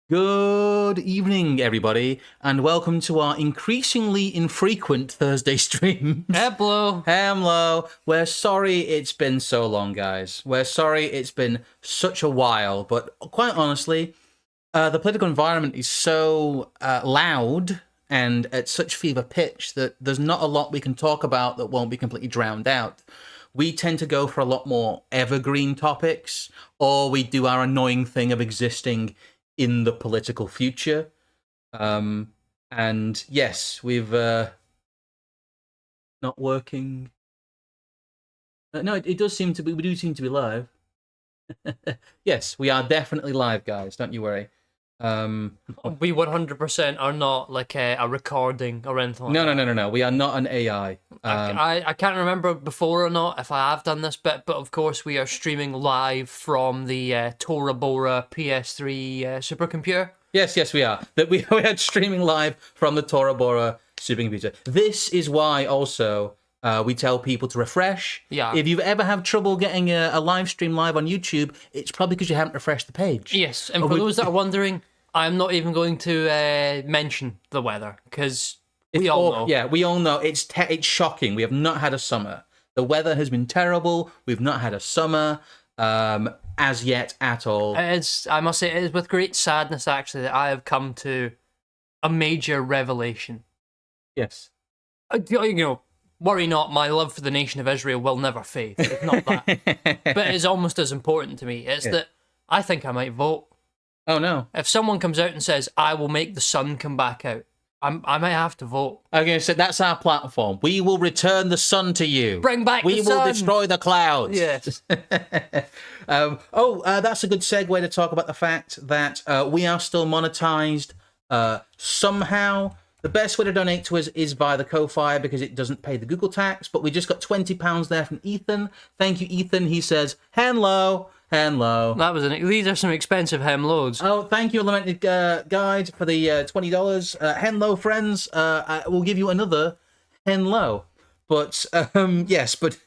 Good evening, everybody, and welcome to our increasingly infrequent Thursday stream. Hello. Hello. We're sorry it's been so long, guys. We're sorry it's been such a while, but quite honestly, the political environment is so loud and at such fever pitch that there's not a lot we can talk about that won't be completely drowned out. We tend to go for a lot more evergreen topics, or we do our annoying thing of existing in the political future. And yes, we've not working. No, it does seem to be. We do seem to be live. Yes, we are definitely live, guys. Don't you worry. We 100% are not like a recording or anything like that. No. We are not an AI. I can't remember before or not if I have done this bit, but of course we are streaming live from the Tora Bora PS3 supercomputer. Yes, we are. That we are streaming live from the Tora Bora supercomputer. This is why also we tell people to refresh. Yeah. If you've ever had trouble getting a live stream live on YouTube, it's probably because you haven't refreshed the page. Yes, and for those that are wondering, I'm not even going to mention the weather because we all know. Yeah, we all know. It's shocking. We have not had a summer. The weather has been terrible. We've not had a summer as yet at all. I must say, it is with great sadness actually that I have come to a major revelation. Yes. You know, worry not, my love for the nation of Israel will never fade. It's not that. But it's almost as important to me. It's that I think I might vote. Oh, no. If someone comes out and says, I will make the sun come back out, I might have to vote. Okay, so that's our platform. We will return the sun to you. Bring back the sun. We will destroy the clouds. Yes. That's a good segue to talk about the fact that we are still monetized somehow. The best way to donate to us is via the Ko-Fi because it doesn't pay the Google tax, but we just got £20 there from Ethan. Thank you, Ethan. He says, hello. That was these are some expensive hem loads. Oh, thank you, Lamented Guide, for the $20. Henlo, friends. We'll give you another Henlo. But, yes, but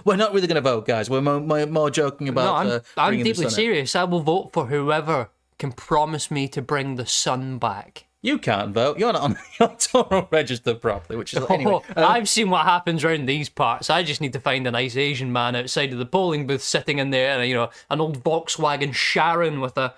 we're not really going to vote, guys. We're more joking about No, I'm deeply serious. I will vote for whoever can promise me to bring the sun back. You can't vote. You're not on your Toro registered properly, which is anyway. I've seen what happens around these parts. I just need to find a nice Asian man outside of the polling booth sitting in there, and an old Volkswagen Sharon with a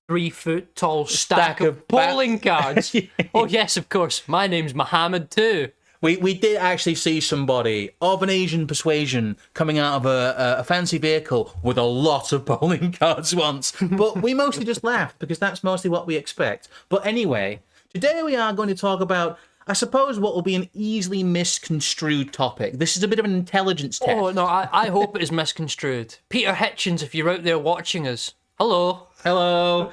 3-foot tall stack of polling cards. Oh yes, of course. My name's Mohammed too. We did actually see somebody of an Asian persuasion coming out of a fancy vehicle with a lot of polling cards once, but we mostly just laughed because that's mostly what we expect. But anyway, today we are going to talk about, I suppose, what will be an easily misconstrued topic. This is a bit of an intelligence test. Oh, no, I hope it is misconstrued. Peter Hitchens, if you're out there watching us, hello. Hello.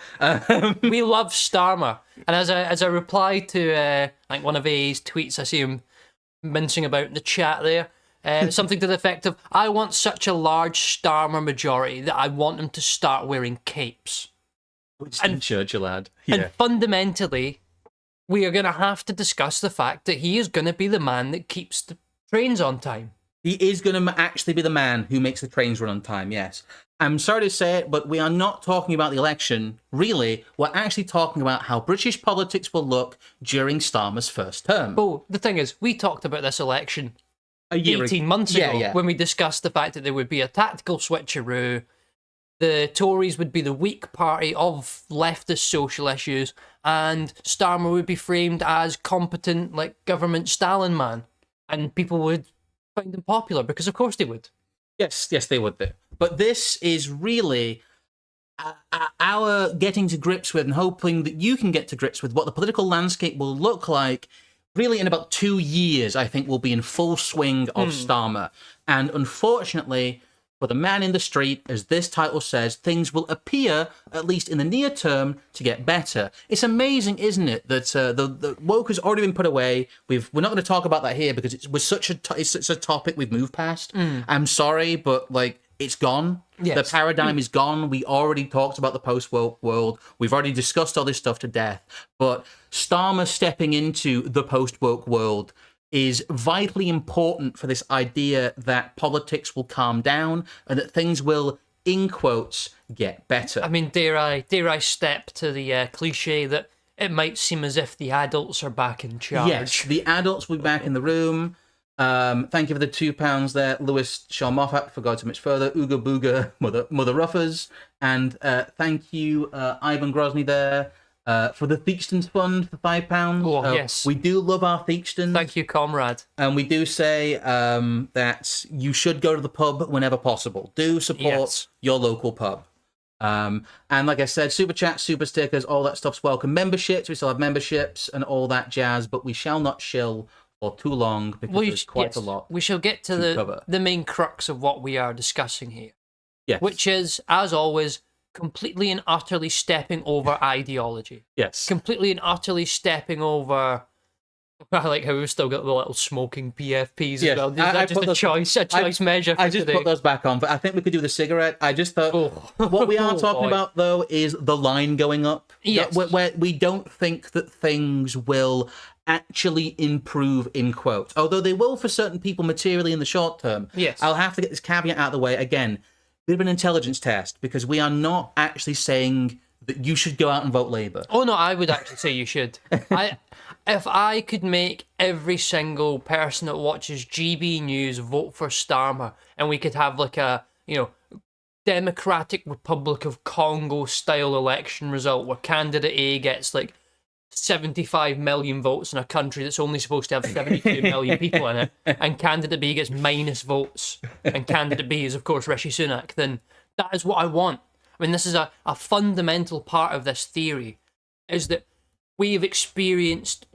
We love Starmer. And as I reply to like one of A's tweets, I see him mincing about in the chat there, something to the effect of, I want such a large Starmer majority that I want them to start wearing capes. And Churchill lad. Yeah. And fundamentally, we are going to have to discuss the fact that he is going to be the man that keeps the trains on time. He is going to actually be the man who makes the trains run on time, yes. I'm sorry to say it, but we are not talking about the election. Really, we're actually talking about how British politics will look during Starmer's first term. Oh, the thing is, we talked about this election 18 months ago when we discussed the fact that there would be a tactical switcheroo. The Tories would be the weak party of leftist social issues, and Starmer would be framed as competent, like, government Stalin man. And people would find him popular, because of course they would. Yes, they would do. But this is really our getting to grips with and hoping that you can get to grips with what the political landscape will look like. Really, in about 2 years, I think we'll be in full swing of Starmer. And unfortunately, for the man in the street, as this title says, things will appear, at least in the near term, to get better. It's amazing, isn't it, that the woke has already been put away. We're not going to talk about that here because it's such a topic we've moved past. I'm sorry, but it's gone. Yes. The paradigm is gone. We already talked about the post-woke world. We've already discussed all this stuff to death. But Starmer stepping into the post-woke world is vitally important for this idea that politics will calm down and that things will in quotes, get better. I mean, dare I step to the cliche that it might seem as if the adults are back in charge. Yes, the adults will be back in the room. Thank you for the £2 there, Lewis Shaw Moffat, for going so much further. Ooga Booga, Mother Ruffers. And thank you, Ivan Grozny there, for the Theakstons Fund for £5. Oh, yes. We do love our Theakstons. Thank you, comrade. And we do say that you should go to the pub whenever possible. Do support your local pub. And like I said, super chats, super stickers, all that stuff's welcome. Memberships, we still have memberships and all that jazz, but we shall not shill for too long because there's quite a lot. We shall get to the main crux of what we are discussing here. Yes. Which is, as always, completely and utterly stepping over ideology. Yes. Completely and utterly stepping over. I like how we've still got the little smoking PFPs as well. Is that just a choice measure for I just today? put those back on, but I think we could do the cigarette. I just thought what we are talking about, though, is the line going up. Yes. Where we don't think that things will actually improve, in quotes. Although they will for certain people materially in the short term. Yes. I'll have to get this caveat out of the way. Again, bit of an intelligence test, because we are not actually saying that you should go out and vote Labour. Oh, no, I would actually say you should. If I could make every single person that watches GB News vote for Starmer, and we could have like a, Democratic Republic of Congo style election result where candidate A gets like 75 million votes in a country that's only supposed to have 72 million people in it, and candidate B gets minus votes, and candidate B is, of course, Rishi Sunak, then that is what I want. I mean, this is a fundamental part of this theory, is that we've experienced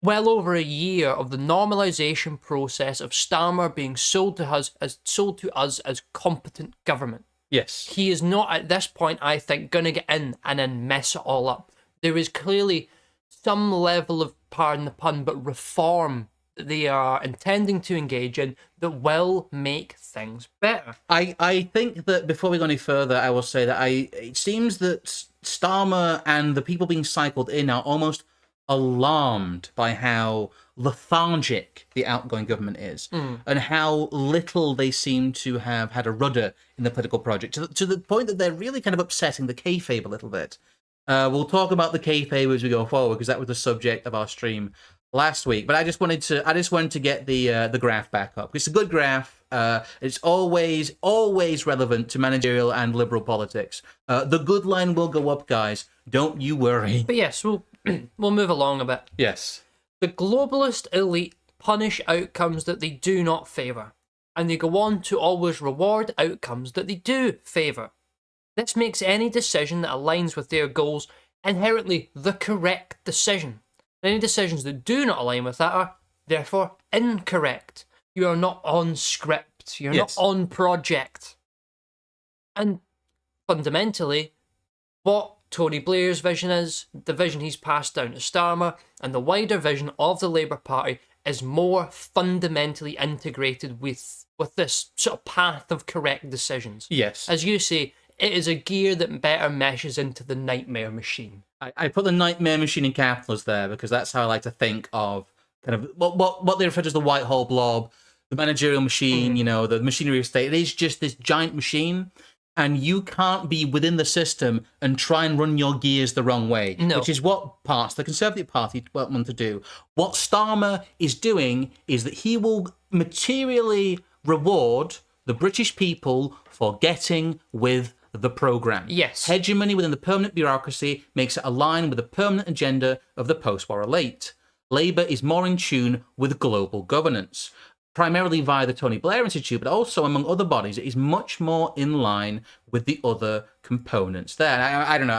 well over a year of the normalisation process of Starmer being sold to us as competent government. Yes. He is not, at this point, I think, going to get in and then mess it all up. There is clearly some level of, pardon the pun, but reform that they are intending to engage in that will make things better. I think that before we go any further, I will say that it seems that Starmer and the people being cycled in are almost alarmed by how lethargic the outgoing government is and how little they seem to have had a rudder in the political project, to the point that they're really kind of upsetting the kayfabe a little bit. We'll talk about the kayfabe as we go forward, because that was the subject of our stream last week. But I just wanted to get the graph back up. It's a good graph. It's always relevant to managerial and liberal politics. The good line will go up, guys. Don't you worry. But yes, we'll move along a bit. Yes. The globalist elite punish outcomes that they do not favour, and they go on to always reward outcomes that they do favour. This makes any decision that aligns with their goals inherently the correct decision. Any decisions that do not align with that are, therefore, incorrect. You are not on script. You're not on project. And fundamentally, what Tony Blair's vision is, the vision he's passed down to Starmer, and the wider vision of the Labour Party is more fundamentally integrated with this sort of path of correct decisions. Yes. As you say, it is a gear that better meshes into the nightmare machine. I put the nightmare machine in capitals there because that's how I like to think of kind of what they refer to as the Whitehall blob, the managerial machine, the machinery of state. It is just this giant machine, and you can't be within the system and try and run your gears the wrong way, which is what parts the Conservative Party want to do. What Starmer is doing is that he will materially reward the British people for getting with the programme. Yes. Hegemony within the permanent bureaucracy makes it align with the permanent agenda of the post-war elite. Labour is more in tune with global governance, primarily via the Tony Blair Institute, but also among other bodies. It is much more in line with the other components there. I don't know.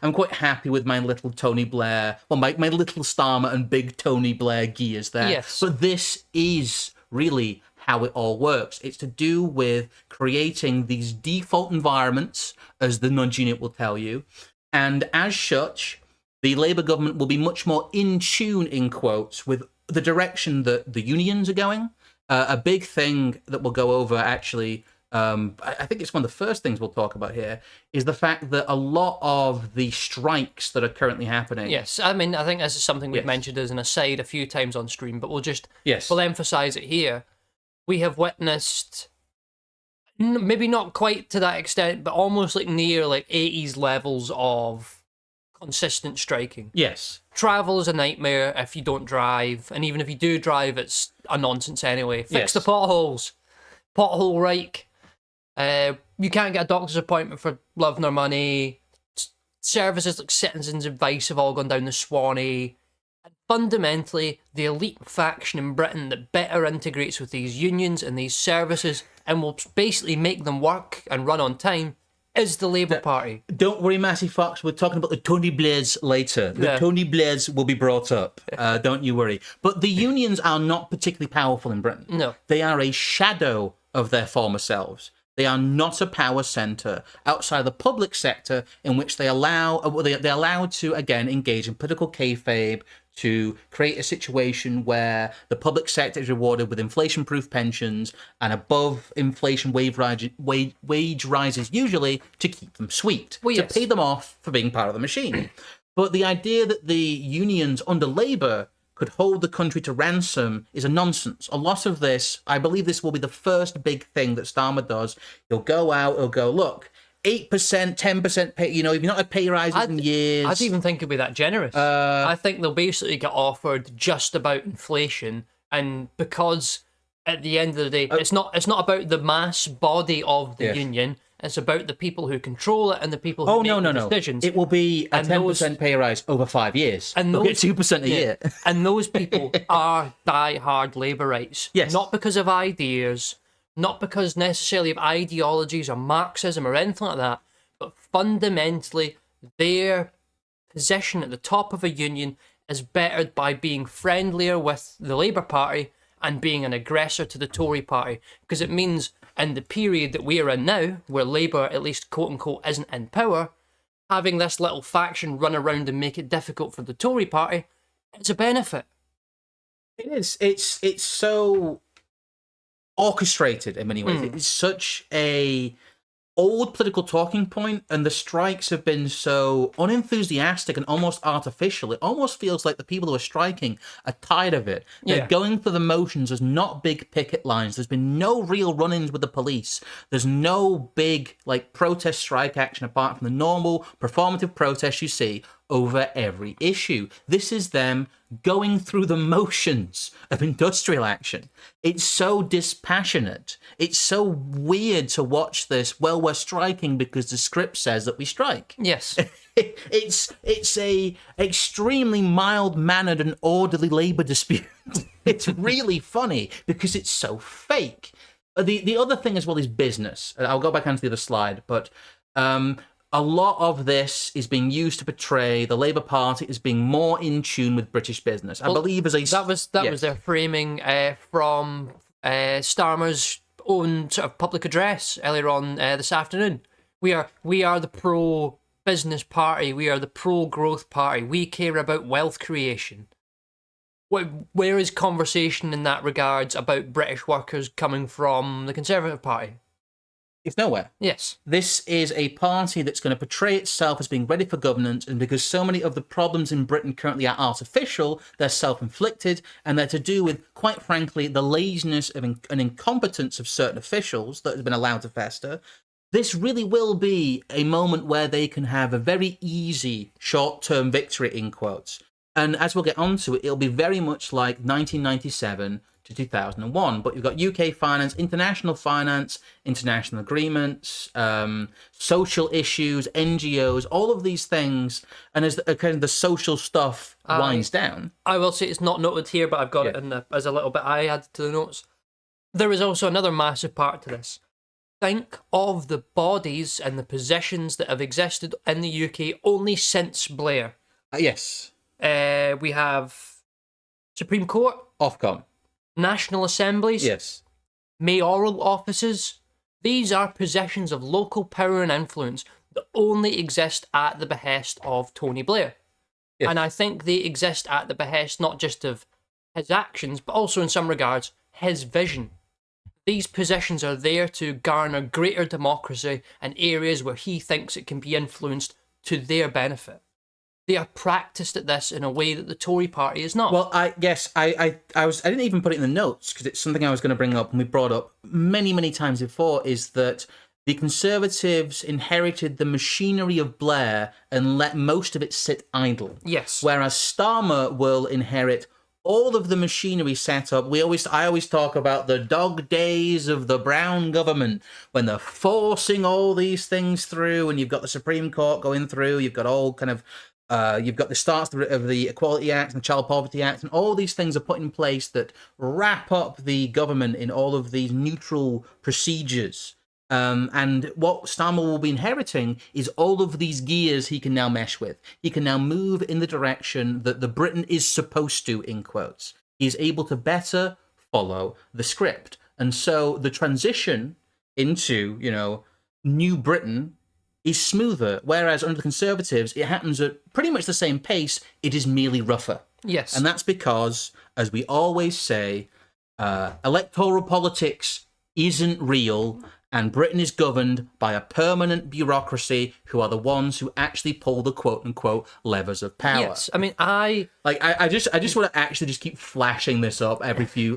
I'm quite happy with my little Tony Blair, my little Starmer and big Tony Blair gears there. Yes. But this is really how it all works. It's to do with creating these default environments, as the nudge unit will tell you, and as such, the Labour government will be much more in tune, in quotes, with the direction that the unions are going. A big thing that we'll go over, actually, I think it's one of the first things we'll talk about here, is the fact that a lot of the strikes that are currently happening... Yes, I mean, I think this is something we've mentioned as an aside a few times on stream, but we'll emphasise it here. We have witnessed Maybe not quite to that extent, but almost like near like 80s levels of consistent striking. Yes. Travel is a nightmare if you don't drive, and even if you do drive, it's a nonsense anyway. Fix the potholes. Pothole Reich. You can't get a doctor's appointment for love nor money. Services like Citizens Advice have all gone down the Swanee. And fundamentally, the elite faction in Britain that better integrates with these unions and these services and will basically make them work and run on time is the Labour Party. Don't worry, Matty Fox. We're talking about the Tony Blairs later. The Tony Blairs will be brought up. Don't you worry. But the unions are not particularly powerful in Britain. No. They are a shadow of their former selves. They are not a power centre outside the public sector in which they're allowed to, again, engage in political kayfabe, to create a situation where the public sector is rewarded with inflation-proof pensions and above inflation wage rises, usually to keep them sweet, to pay them off for being part of the machine. But the idea that the unions under Labour could hold the country to ransom is a nonsense. A lot of this, I believe this will be the first big thing that Starmer does. He'll go out, he'll go, look, 8%, 10% pay, if you're not had pay rises in years. I'd even think it'd be that generous. I think they'll basically get offered just about inflation, and because at the end of the day, it's not about the mass body of the union. It's about the people who control it and the people who make the decisions. It will be a 10% pay rise over 5 years. And they'll get 2% a year. And those people are die-hard Labourites. Yes. Not because of ideas, not because necessarily of ideologies or Marxism or anything like that, but fundamentally their position at the top of a union is bettered by being friendlier with the Labour Party and being an aggressor to the Tory Party. Because it means in the period that we are in now, where Labour, at least quote-unquote, isn't in power, having this little faction run around and make it difficult for the Tory Party, it's a benefit. It is. It's so orchestrated in many ways. It's such a old political talking point, and the strikes have been so unenthusiastic and almost artificial. It almost feels like the people who are striking are tired of it. They're going through the motions. There's not big picket lines. There's been no real run-ins with the police. There's no big protest strike action apart from the normal performative protests you see over every issue. This is them going through the motions of industrial action. It's so dispassionate. It's so weird to watch this. Well, we're striking because the script says that we strike. Yes. It's a extremely mild-mannered and orderly labour dispute. It's really funny because it's so fake. The other thing as well is business. I'll go back onto the other slide, but a lot of this is being used to portray the Labour Party as being more in tune with British business. I believe that was their framing from Starmer's own sort of public address earlier on this afternoon. We are the pro-business party. We are the pro-growth party. We care about wealth creation. Where is conversation in that regards about British workers coming from the Conservative Party? It's nowhere. Yes. This is a party that's going to portray itself as being ready for governance, and because so many of the problems in Britain currently are artificial, they're self-inflicted, and they're to do with, quite frankly, the laziness and incompetence of certain officials that has been allowed to fester. This really will be a moment where they can have a very easy short-term victory, in quotes. And as we'll get onto it, it'll be very much like 1997 to 2001, but you've got UK finance, international agreements, social issues, NGOs, all of these things, and as the social stuff winds down. I will say it's not noted here, but I've got it as a little bit I added to the notes. There is also another massive part to this. Think of the bodies and the positions that have existed in the UK only since Blair. Yes. We have Supreme Court. Ofcom. National assemblies, yes, mayoral offices. These are positions of local power and influence that only exist at the behest of Tony Blair. Yes. And I think they exist at the behest not just of his actions, but also in some regards, his vision. These positions are there to garner greater democracy in areas where he thinks it can be influenced to their benefit. they are practiced at this in a way that the Tory party is not. Well, I didn't even put it in the notes because it's something I was going to bring up, and we brought up many times before, is that the Conservatives inherited the machinery of Blair and let most of it sit idle. Yes. Whereas Starmer will inherit all of the machinery set up. I always talk about the dog days of the Brown government, when they're forcing all these things through, and you've got the Supreme Court going through, you've got all kind of you've got the starts of the Equality Act and the Child Poverty Act, and all these things are put in place that wrap up the government in all of these neutral procedures. And what Starmer will be inheriting is all of these gears he can now mesh with. He can now move in the direction that the Britain is supposed to, in quotes. He is able to better follow the script. And so the transition into, New Britain is smoother, whereas under the Conservatives, it happens at pretty much the same pace. It is merely rougher. Yes. And that's because, as we always say, electoral politics isn't real, and Britain is governed by a permanent bureaucracy who are the ones who actually pull the quote-unquote levers of power. Yes, I mean, I just want to actually just keep flashing this up every few...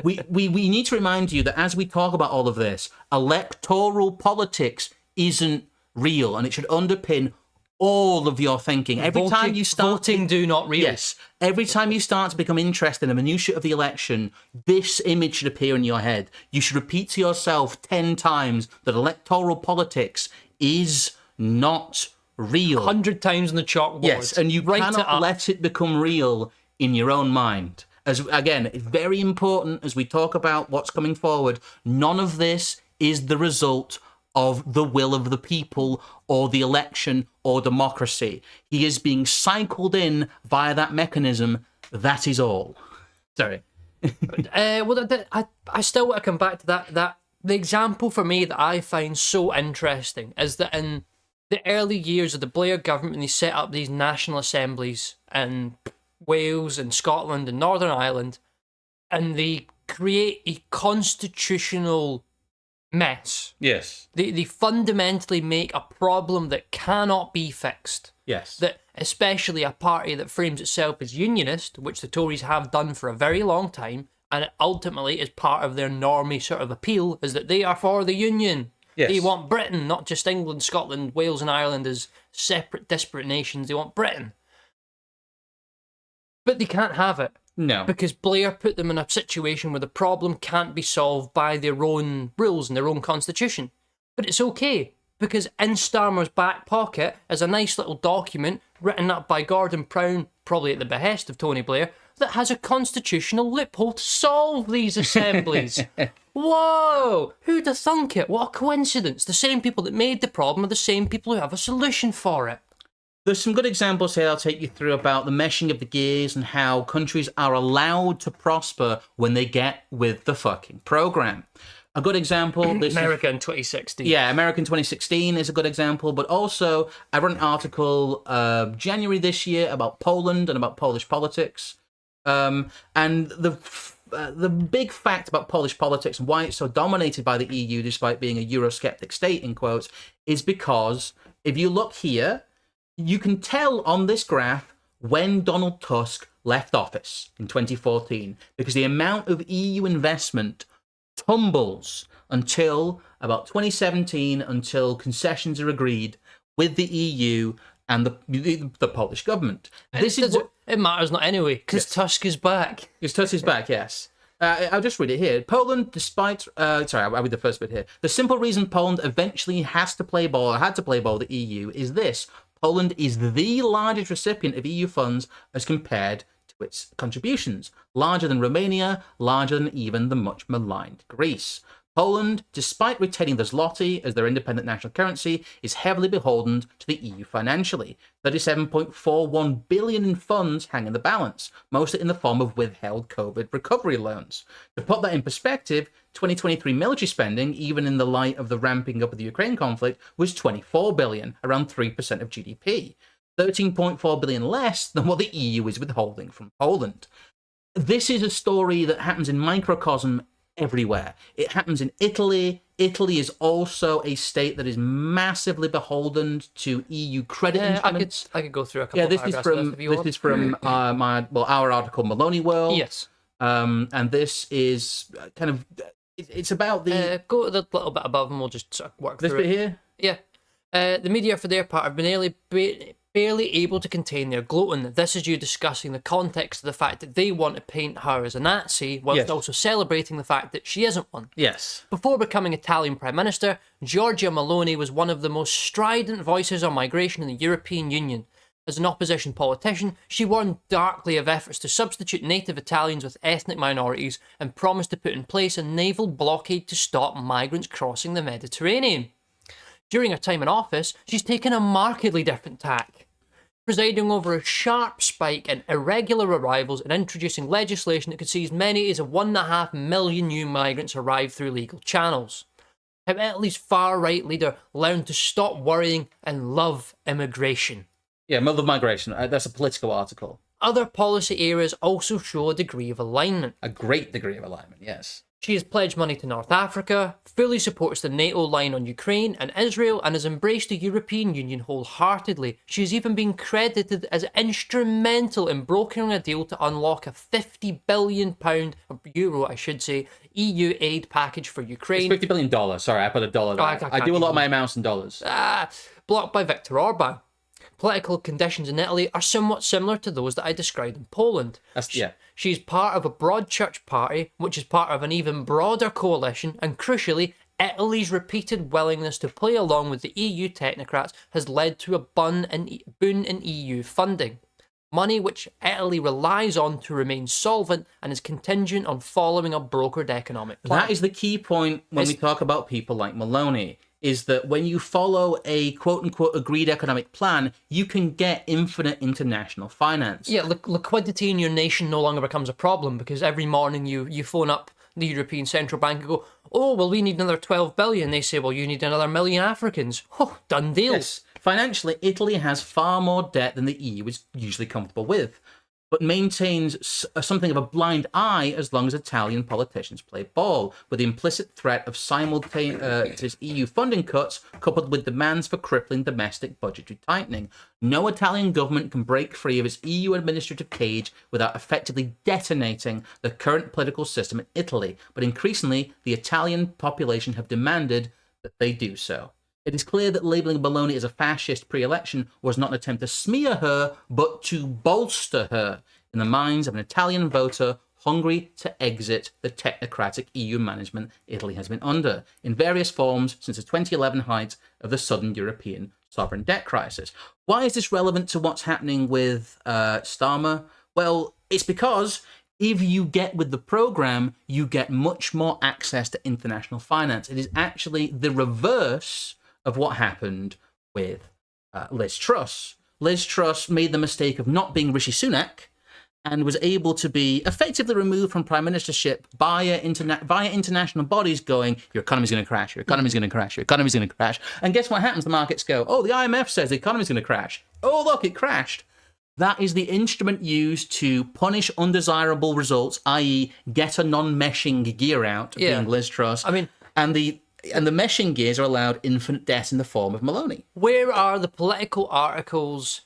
we need to remind you that as we talk about all of this, electoral politics isn't real, and it should underpin all of your thinking. Every time you start... Voting do not real. Yes. Every time you start to become interested in the minutiae of the election, this image should appear in your head. You should repeat to yourself 10 times that electoral politics is not real. 100 times on the chalkboard. Yes, and you cannot let it become real in your own mind. As again, it's very important as we talk about what's coming forward. None of this is the result of the will of the people or the election or democracy. He is being cycled in via that mechanism. That is all. Sorry. I still want to come back to that. The example for me that I find so interesting is that in the early years of the Blair government, when they set up these national assemblies in Wales and Scotland and Northern Ireland, and they create a constitutional mess. Yes. They fundamentally make a problem that cannot be fixed. Yes. That especially a party that frames itself as unionist, which the Tories have done for a very long time, and it ultimately is part of their normie sort of appeal, is that they are for the union. Yes. They want Britain, not just England, Scotland, Wales and Ireland as separate, disparate nations. They want Britain. But they can't have it. No. Because Blair put them in a situation where the problem can't be solved by their own rules and their own constitution. But it's okay, because in Starmer's back pocket is a nice little document written up by Gordon Brown, probably at the behest of Tony Blair, that has a constitutional loophole to solve these assemblies. Whoa! Who'd have thunk it? What a coincidence. The same people that made the problem are the same people who have a solution for it. There's some good examples here I'll take you through about the meshing of the gears and how countries are allowed to prosper when they get with the fucking program. A good example... America in 2016. Yeah, America in 2016 is a good example, but also I wrote an article January this year about Poland and about Polish politics. And the big fact about Polish politics and why it's so dominated by the EU despite being a Eurosceptic state, in quotes, is because if you look here, you can tell on this graph when Donald Tusk left office in 2014, because the amount of EU investment tumbles until about 2017, until concessions are agreed with the EU and the Polish government. It matters not anyway, because Tusk is back. Because Tusk is back, yes. I'll just read it here. Poland, despite... I'll read the first bit here. The simple reason Poland eventually had to play ball with the EU is this. Poland is the largest recipient of EU funds as compared to its contributions. Larger than Romania, larger than even the much maligned Greece. Poland, despite retaining the zloty as their independent national currency, is heavily beholden to the EU financially. 37.41 billion in funds hang in the balance, mostly in the form of withheld COVID recovery loans. To put that in perspective, 2023 military spending, even in the light of the ramping up of the Ukraine conflict, was 24 billion, around 3% of GDP. 13.4 billion less than what the EU is withholding from Poland. This is a story that happens in microcosm everywhere. It happens in Italy, Italy is also a state that is massively beholden to EU credit instruments. I could go through a couple of paragraphs. This is from our article, Maloney World. Yes. And this is kind of, it's about the... go to the little bit above and we'll just sort of work through this bit here? Yeah. The media, for their part, have been barely able to contain their gloating. This is you discussing the context of the fact that they want to paint her as a Nazi, whilst also celebrating the fact that she isn't one. Yes. Before becoming Italian Prime Minister, Giorgia Meloni was one of the most strident voices on migration in the European Union. As an opposition politician, she warned darkly of efforts to substitute native Italians with ethnic minorities and promised to put in place a naval blockade to stop migrants crossing the Mediterranean. During her time in office, she's taken a markedly different tack, presiding over a sharp spike in irregular arrivals and introducing legislation that could see as many as 1.5 million new migrants arrive through legal channels. How Italy's far-right leader learned to stop worrying and love immigration. Yeah, Mother of Migration. That's a Politico article. Other policy areas also show a degree of alignment. A great degree of alignment, yes. She has pledged money to North Africa, fully supports the NATO line on Ukraine and Israel, and has embraced the European Union wholeheartedly. She has even been credited as instrumental in brokering a deal to unlock a £50 billion, euro I should say, EU aid package for Ukraine. It's $50 billion. Sorry, I put a dollar there. I do a lot of my amounts in dollars. Blocked by Viktor Orban. Political conditions in Italy are somewhat similar to those that I described in Poland. She's part of a broad church party, which is part of an even broader coalition, and crucially, Italy's repeated willingness to play along with the EU technocrats has led to a boon in EU funding. Money which Italy relies on to remain solvent and is contingent on following a brokered economic plan. That is the key point when we talk about people like Meloni. Is that when you follow a quote-unquote agreed economic plan, you can get infinite international finance. Yeah, liquidity in your nation no longer becomes a problem because every morning you phone up the European Central Bank and go, oh, well, we need another 12 billion. They say, well, you need another million Africans. Oh, done deal. Yes. Financially, Italy has far more debt than the EU is usually comfortable with, but maintains something of a blind eye as long as Italian politicians play ball, with the implicit threat of simultaneous EU funding cuts coupled with demands for crippling domestic budgetary tightening. No Italian government can break free of its EU administrative cage without effectively detonating the current political system in Italy, but increasingly the Italian population have demanded that they do so. It is clear that labelling Meloni as a fascist pre-election was not an attempt to smear her, but to bolster her in the minds of an Italian voter hungry to exit the technocratic EU management Italy has been under, in various forms since the 2011 height of the Southern European sovereign debt crisis. Why is this relevant to what's happening with Starmer? Well, it's because if you get with the program, you get much more access to international finance. It is actually the reverse of what happened with Liz Truss. Liz Truss made the mistake of not being Rishi Sunak and was able to be effectively removed from prime ministership via international bodies going, your economy's going to crash, your economy's going to crash, your economy's going to crash. And guess what happens? The markets go, oh, the IMF says the economy's going to crash. Oh, look, it crashed. That is the instrument used to punish undesirable results, i.e. get a non-meshing gear out, being Liz Truss. I mean, and the meshing gears are allowed infinite debt in the form of Meloni. Where are the political articles,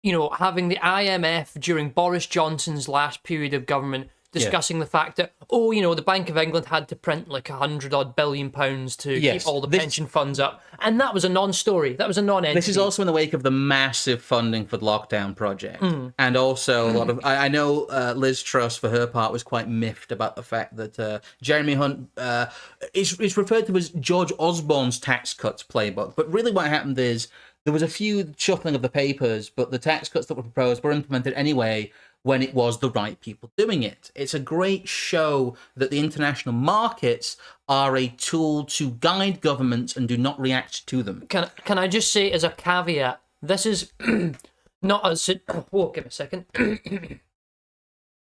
having the IMF during Boris Johnson's last period of government discussing the fact that, the Bank of England had to print like £100 billion to keep all the pension funds up. And that was a non-story. That was a non-entity. This is also in the wake of the massive funding for the lockdown project. And also a lot of... I know Liz Truss, for her part, was quite miffed about the fact that Jeremy Hunt is referred to as George Osborne's tax cuts playbook. But really what happened is there was a few shuffling of the papers, but the tax cuts that were proposed were implemented anyway when it was the right people doing it. It's a great show that the international markets are a tool to guide governments and do not react to them. Can I just say as a caveat, this is not as... give me a second.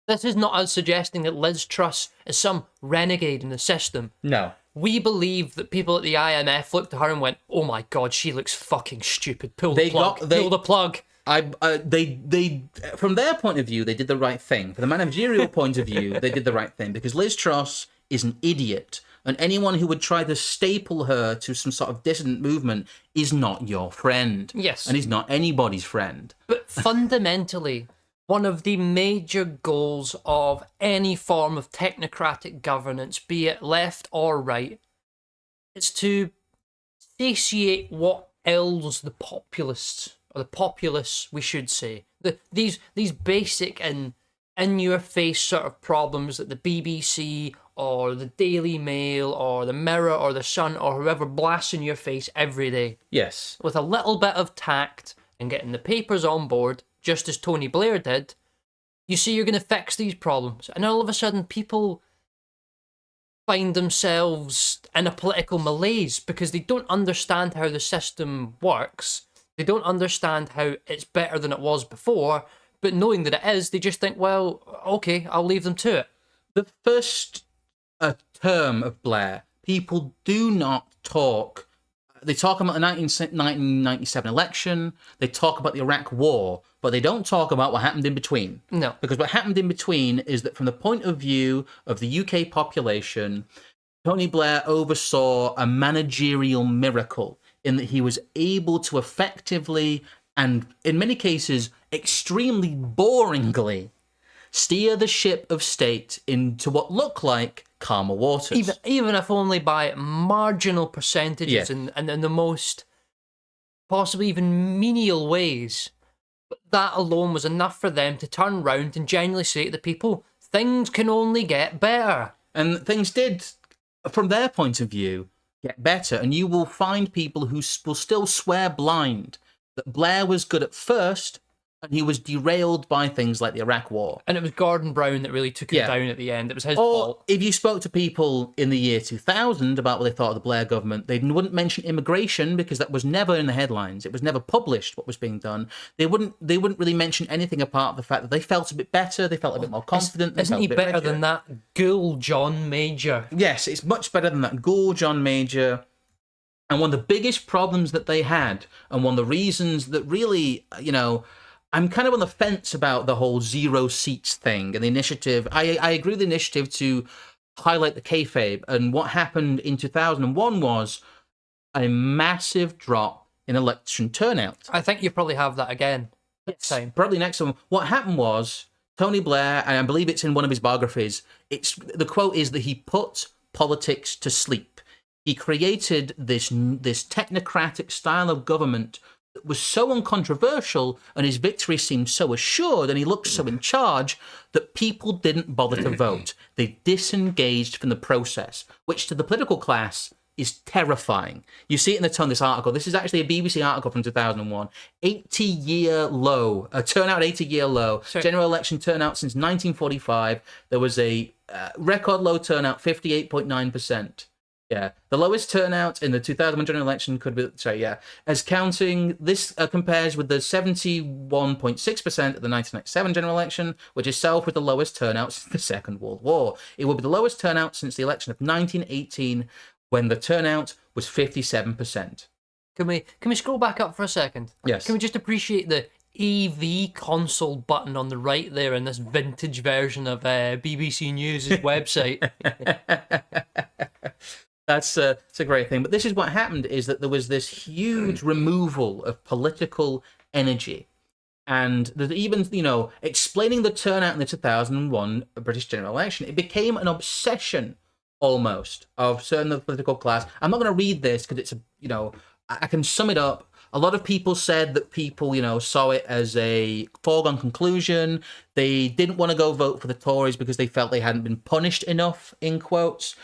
This is not us suggesting that Liz Truss is some renegade in the system. No. We believe that people at the IMF looked at her and went, oh my God, she looks fucking stupid. Pull the plug. They from their point of view, they did the right thing. From the managerial point of view, they did the right thing because Liz Truss is an idiot and anyone who would try to staple her to some sort of dissident movement is not your friend. Yes. And he's not anybody's friend. But fundamentally, one of the major goals of any form of technocratic governance, be it left or right, is to satiate what ails the populists, or the populace, we should say. These basic and in-your-face sort of problems that the BBC or the Daily Mail or the Mirror or the Sun or whoever blasts in your face every day. Yes. With a little bit of tact and getting the papers on board, just as Tony Blair did, you see you're going to fix these problems. And all of a sudden people find themselves in a political malaise because they don't understand how the system works. They don't understand how it's better than it was before. But knowing that it is, they just think, well, okay, I'll leave them to it. The first term of Blair, people do not talk. They talk about the 1997 election. They talk about the Iraq War, but they don't talk about what happened in between. No. Because what happened in between is that from the point of view of the UK population, Tony Blair oversaw a managerial miracle in that he was able to effectively and in many cases extremely boringly steer the ship of state into what looked like calmer waters. Even if only by marginal percentages and in the most possibly even menial ways. But that alone was enough for them to turn round and genuinely say to the people, things can only get better. And things did, from their point of view, get better. And you will find people who will still swear blind that Blair was good at first, and he was derailed by things like the Iraq War. And it was Gordon Brown that really took him down at the end. It was his fault. If you spoke to people in the year 2000 about what they thought of the Blair government, they wouldn't mention immigration because that was never in the headlines. It was never published what was being done. They wouldn't really mention anything apart from the fact that they felt a bit better, they felt a bit more confident. Isn't he better than that ghoul John Major? Yes, it's much better than that ghoul John Major. And one of the biggest problems that they had, and one of the reasons that really, I'm kind of on the fence about the whole 0 seats thing and the initiative. I agree with the initiative to highlight the kayfabe. And what happened in 2001 was a massive drop in election turnout. I think you probably have that again next time. Probably next time. What happened was Tony Blair, and I believe it's in one of his biographies, the quote is that he put politics to sleep. He created this technocratic style of government that was so uncontroversial, and his victory seemed so assured, and he looked so in charge that people didn't bother to vote. They disengaged from the process, which to the political class is terrifying. You see it in the tone of this article. This is actually a BBC article from 2001. 80-year low, a turnout 80-year low. Sure. General election turnout since 1945. There was a record low turnout, 58.9%. Yeah, the lowest turnout in the 2001 general election could be, as counting, this compares with the 71.6% of the 1997 general election, which itself was the lowest turnout since the Second World War. It would be the lowest turnout since the election of 1918, when the turnout was 57%. Can we scroll back up for a second? Yes. Can we just appreciate the AV console button on the right there in this vintage version of BBC News' website? It's a great thing. But this is what happened, is that there was this huge removal of political energy. And there's even, explaining the turnout in the 2001 British general election, it became an obsession almost of certain of the political class. I'm not going to read this because it's I can sum it up. A lot of people said that people, saw it as a foregone conclusion. They didn't want to go vote for the Tories because they felt they hadn't been punished enough, in quotes.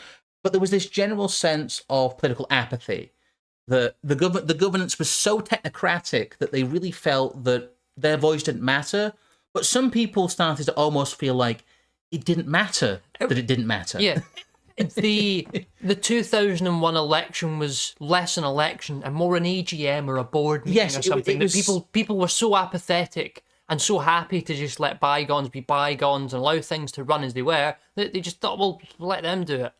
But there was this general sense of political apathy. The governance was so technocratic that they really felt that their voice didn't matter. But some people started to almost feel like it didn't matter that it didn't matter. Yeah. The 2001 election was less an election and more an AGM or a board meeting or something. People were so apathetic and so happy to just let bygones be bygones and allow things to run as they were that they just thought, well, let them do it.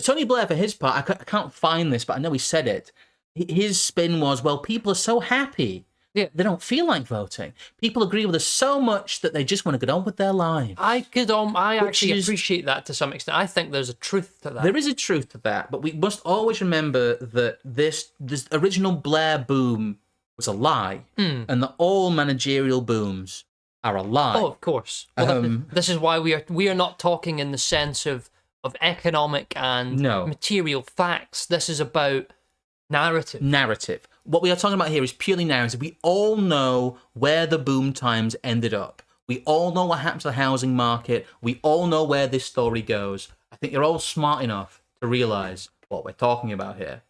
Tony Blair, for his part, I can't find this, but I know he said it. His spin was, well, people are so happy Yeah. They don't feel like voting. People agree with us so much that they just want to get on with their lives. I actually appreciate that to some extent. I think there's a truth to that. There is a truth to that, but we must always remember that this original Blair boom was a lie, and that all managerial booms are a lie. Oh, of course. Well, this is why we are not talking in the sense of economic and material facts. This is about narrative. What we are talking about here is purely narrative. We all know where the boom times ended up. We all know what happened to the housing market. We all know where this story goes. I think you're all smart enough to realize what we're talking about here.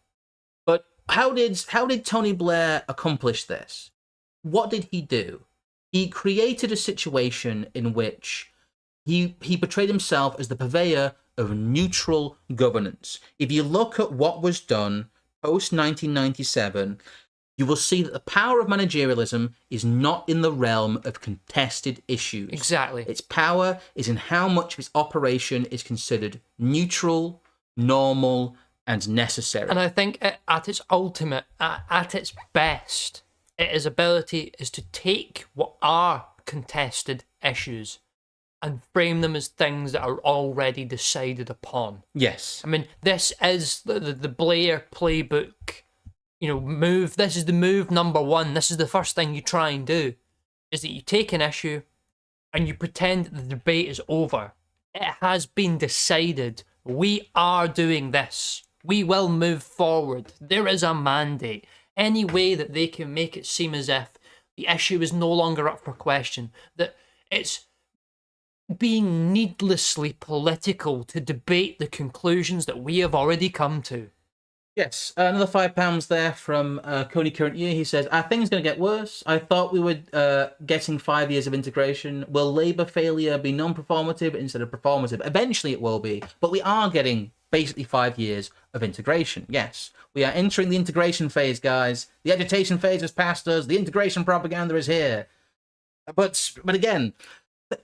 But how did Tony Blair accomplish this? What did he do? He created a situation in which he portrayed himself as the purveyor of neutral governance. If you look at what was done post-1997, you will see that the power of managerialism is not in the realm of contested issues. Exactly. Its power is in how much of its operation is considered neutral, normal, and necessary. And I think at its ultimate, at its best, its ability is to take what are contested issues and frame them as things that are already decided upon. Yes. I mean, this is the Blair playbook, move. This is the move number one. This is the first thing you try and do, is that you take an issue and you pretend that the debate is over. It has been decided. We are doing this. We will move forward. There is a mandate. Any way that they can make it seem as if the issue is no longer up for question, that it's being needlessly political to debate the conclusions that we have already come to. Yes, another £5 there from Coney Current Year. He says, "Are things going to get worse? I thought we were getting 5 years of integration. Will Labour failure be non-performative instead of performative? Eventually it will be, but we are getting basically 5 years of integration. Yes, we are entering the integration phase, guys. The agitation phase has passed us. The integration propaganda is here." But again,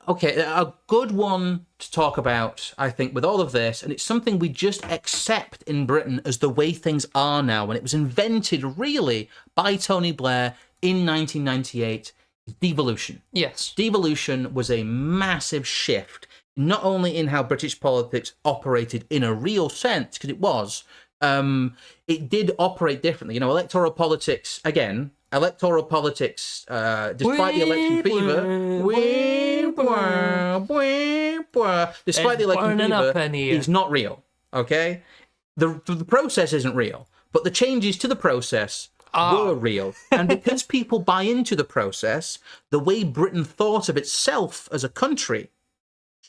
okay, a good one to talk about, I think, with all of this, and it's something we just accept in Britain as the way things are now, and it was invented, really, by Tony Blair in 1998, devolution. Yes. Devolution was a massive shift, not only in how British politics operated in a real sense, because it was, it did operate differently. Electoral politics, again, despite the election fever, is not real, okay? The process isn't real, but the changes to the process were real. And because people buy into the process, the way Britain thought of itself as a country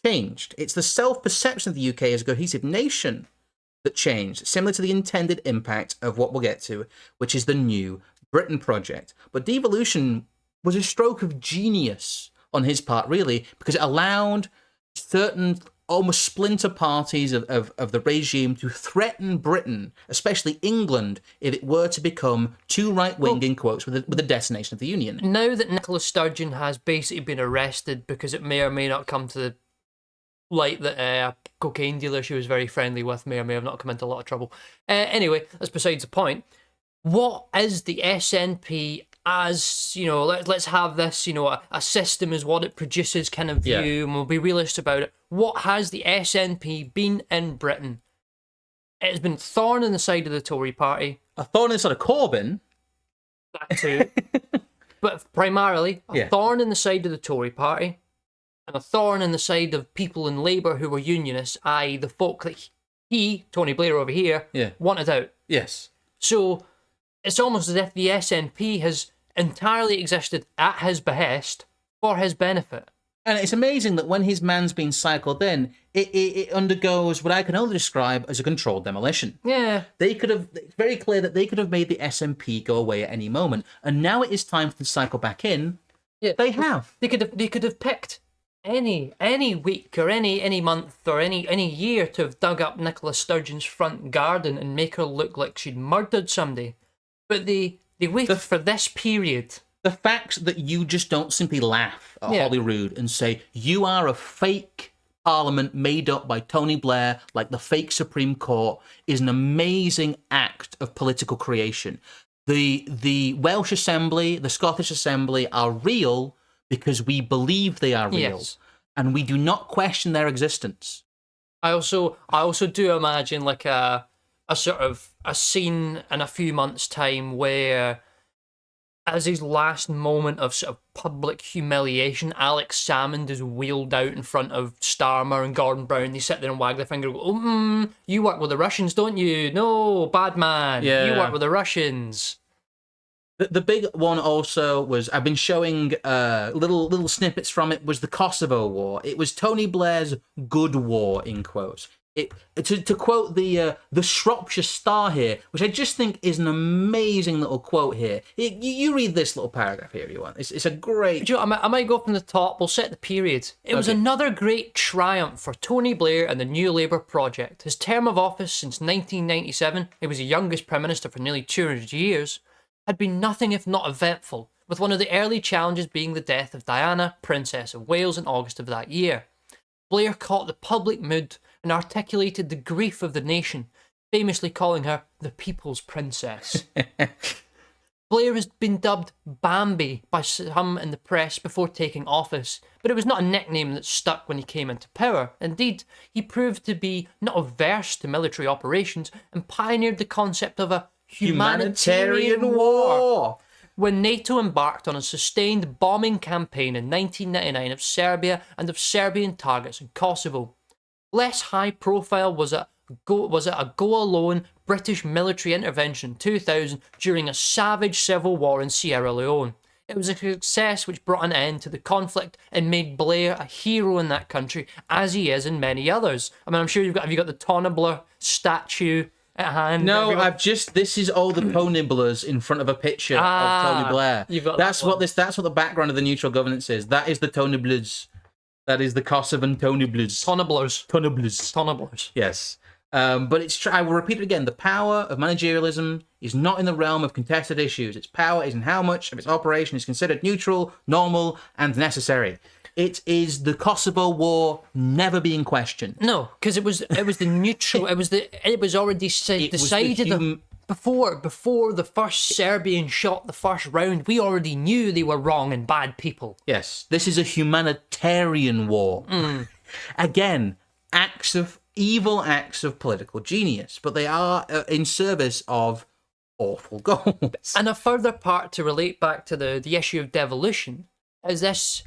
changed. It's the self-perception of the UK as a cohesive nation that changed, similar to the intended impact of what we'll get to, which is the New Britain project. But devolution was a stroke of genius on his part, really, because it allowed certain almost splinter parties of the regime to threaten Britain, especially England, if it were to become too right-wing, in quotes, with the destination of the Union. Now that Nicola Sturgeon has basically been arrested because it may or may not come to the light that a cocaine dealer she was very friendly with may or may have not come into a lot of trouble. Anyway, that's besides the point. What is the SNP as, let's have this, a system is what it produces kind of view, and we'll be realistic about it. What has the SNP been in Britain? It has been a thorn in the side of the Tory party. A thorn in the side of Corbyn? That too. But primarily, a thorn in the side of the Tory party, and a thorn in the side of people in Labour who were unionists, i.e. the folk that he, Tony Blair over here, wanted out. Yes. So it's almost as if the SNP has entirely existed at his behest for his benefit. And it's amazing that when his man's been cycled in, it undergoes what I can only describe as a controlled demolition. Yeah. It's very clear that they could have made the SNP go away at any moment. And now it is time for them to cycle back in. Yeah. They have. They could have picked any week or any month or any year to have dug up Nicola Sturgeon's front garden and make her look like she'd murdered somebody. But they waited for this period. The fact that you just don't simply laugh at Holyrood and say, you are a fake parliament made up by Tony Blair, like the fake Supreme Court, is an amazing act of political creation. The Welsh Assembly, the Scottish Assembly are real because we believe they are real, and we do not question their existence. I also do imagine like a sort of a scene in a few months' time where, as his last moment of sort of public humiliation, Alex Salmond is wheeled out in front of Starmer and Gordon Brown. They sit there and wag their finger and go, you work with the Russians, don't you? No, bad man. Yeah. You work with the Russians. The big one also was, I've been showing little snippets from it, was the Kosovo War. It was Tony Blair's good war, in quotes. To quote the Shropshire Star here, which I just think is an amazing little quote here. You read this little paragraph here if you want. It's a great... I might go from the top. We'll set the period. It was another great triumph for Tony Blair and the New Labour project. His term of office since 1997, he was the youngest Prime Minister for nearly 200 years, had been nothing if not eventful, with one of the early challenges being the death of Diana, Princess of Wales, in August of that year. Blair caught the public mood and articulated the grief of the nation, famously calling her the People's Princess. Blair has been dubbed Bambi by some in the press before taking office, but it was not a nickname that stuck when he came into power. Indeed, he proved to be not averse to military operations and pioneered the concept of a humanitarian war. When NATO embarked on a sustained bombing campaign in 1999 of Serbia and of Serbian targets in Kosovo. Less high profile was a go-alone British military intervention in 2000 during a savage civil war in Sierra Leone. It was a success which brought an end to the conflict and made Blair a hero in that country, as he is in many others. I mean, I'm sure have you got the Tonabler statue at hand? No, this is all the Tonibblers in front of a picture of Tony Blair. That's what the background of the neutral governance is. That is the Tonibblers. That is the Kosovan Tonibblers. Tonablers. Yes. But it's true. I will repeat it again. The power of managerialism is not in the realm of contested issues. Its power is in how much of its operation is considered neutral, normal, and necessary. It is the Kosovo War never being questioned. No, because it was the neutral. It was already decided before the first Serbian shot the first round. We already knew they were wrong and bad people. Yes, this is a humanitarian war. Again, evil acts of political genius, but they are in service of awful goals. And a further part to relate back to the issue of devolution is this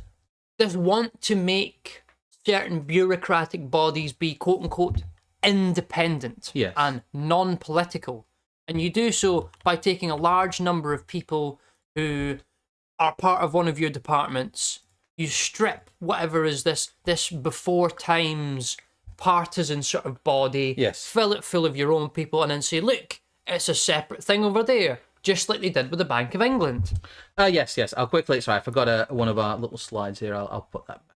want to make certain bureaucratic bodies be quote-unquote independent and non-political. And you do so by taking a large number of people who are part of one of your departments. You strip whatever is this before times partisan sort of body, fill it full of your own people, and then say, look, it's a separate thing over there. Just like they did with the Bank of England. Yes. I'll quickly. Sorry, I forgot one of our little slides here. I'll put that back.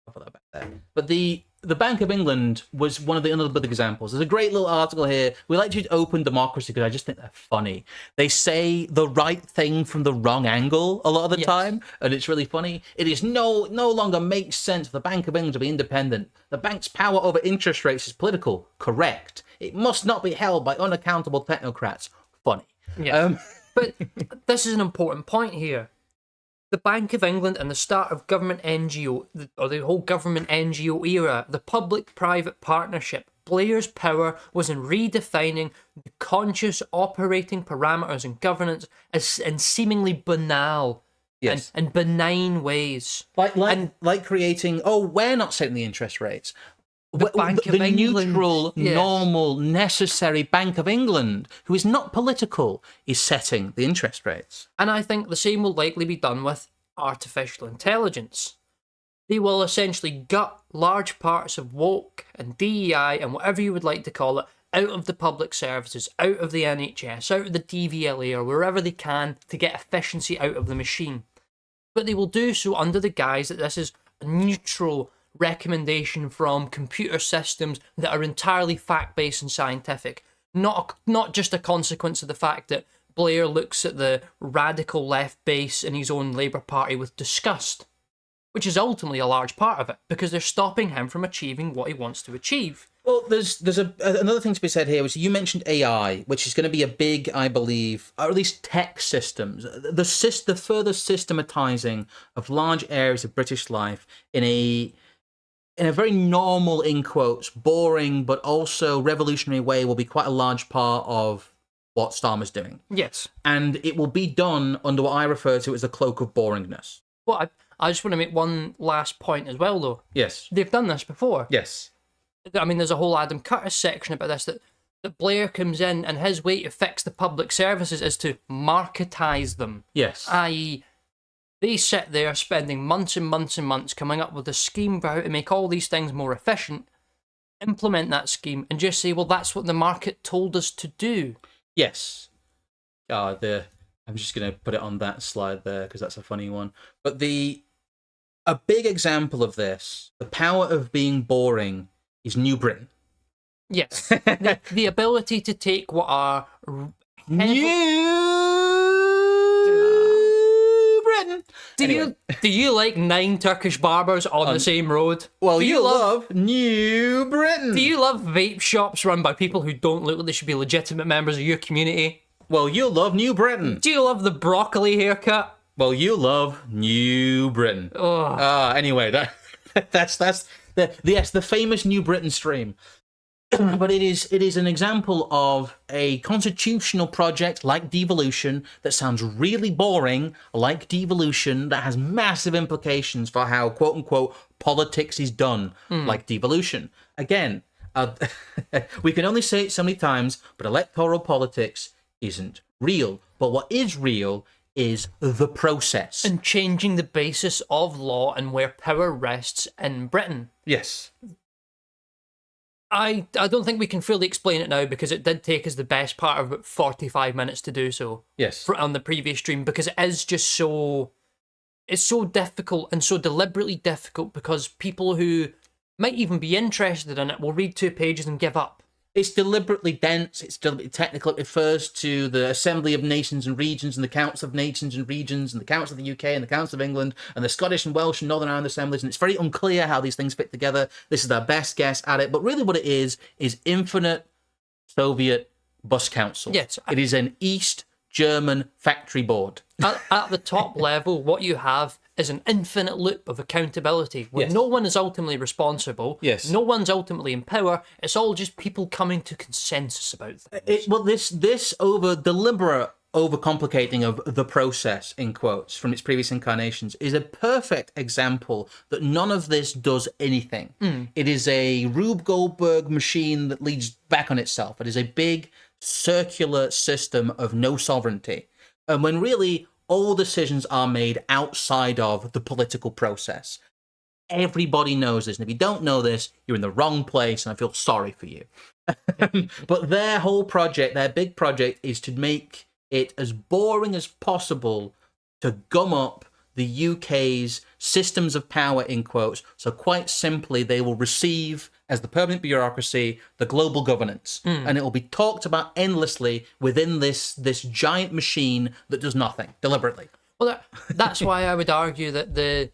I'll put that back there. But the Bank of England was one of the other examples. There's a great little article here. We like to use open democracy because I just think they're funny. They say the right thing from the wrong angle a lot of the time, and it's really funny. It is no longer makes sense for the Bank of England to be independent. The bank's power over interest rates is political. Correct. It must not be held by unaccountable technocrats. Funny. Yeah, but this is an important point here. The Bank of England and the start of government NGO, or the whole government NGO era, the public-private partnership, Blair's power was in redefining the conscious operating parameters and governance in seemingly banal and benign ways. Like creating, we're not setting the interest rates. The neutral, normal, necessary Bank of England, who is not political, is setting the interest rates. And I think the same will likely be done with artificial intelligence. They will essentially gut large parts of woke and DEI and whatever you would like to call it out of the public services, out of the NHS, out of the DVLA, or wherever they can to get efficiency out of the machine. But they will do so under the guise that this is a neutral recommendation from computer systems that are entirely fact-based and scientific, not just a consequence of the fact that Blair looks at the radical left base in his own Labour Party with disgust, which is ultimately a large part of it, because they're stopping him from achieving what he wants to achieve. Well, there's another thing to be said here, which you mentioned AI, which is going to be a big, I believe, or at least tech systems, the further systematizing of large areas of British life in a very normal, in quotes, boring, but also revolutionary way will be quite a large part of what Starmer's doing. Yes. And it will be done under what I refer to as the cloak of boringness. Well, I just want to make one last point as well, though. Yes. They've done this before. Yes. I mean, there's a whole Adam Curtis section about this, that Blair comes in and his way to fix the public services is to marketize them. Yes. I.e., they sit there spending months and months and months coming up with a scheme for how to make all these things more efficient, implement that scheme, and just say, well, that's what the market told us to do. Yes. I'm just going to put it on that slide there because that's a funny one. But a big example of this, the power of being boring, is New Britain. Yes. the ability to take what are... Do you like 9 Turkish barbers on the same road? Well, you love New Britain. Do you love vape shops run by people who don't look like they should be legitimate members of your community? Well, you love New Britain. Do you love the broccoli haircut? Well, you love New Britain. Anyway, that's the famous New Britain stream. But it is an example of a constitutional project like devolution that sounds really boring, like devolution, that has massive implications for how, quote unquote, politics is done, like devolution. Again, we can only say it so many times, but electoral politics isn't real. But what is real is the process. And changing the basis of law and where power rests in Britain. Yes. I don't think we can fully explain it now because it did take us the best part of about 45 minutes to do so. Yes. On the previous stream, because it is just so... It's so difficult and so deliberately difficult because people who might even be interested in it will read 2 pages and give up. It's deliberately dense, it's deliberately technical. It refers to the Assembly of Nations and Regions and the Council of Nations and Regions and the Council of the UK and the Council of England and the Scottish and Welsh and Northern Ireland Assemblies, and it's very unclear how these things fit together. This is our best guess at it, but really what it is infinite Soviet bus council. Yes. It is an East German factory board. At the top level, what you have is an infinite loop of accountability where no one is ultimately responsible. Yes. No one's ultimately in power. It's all just people coming to consensus about things. This deliberate overcomplicating of the process, in quotes, from its previous incarnations is a perfect example that none of this does anything. It is a Rube Goldberg machine that leads back on itself. It is a big circular system of no sovereignty. And when really all decisions are made outside of the political process. Everybody knows this. And if you don't know this, you're in the wrong place, and I feel sorry for you. But their whole project, their big project, is to make it as boring as possible to gum up the UK's systems of power, in quotes. So quite simply, they will receive, as the permanent bureaucracy, the global governance. And it will be talked about endlessly within this giant machine that does nothing, deliberately. Well, that's why I would argue that that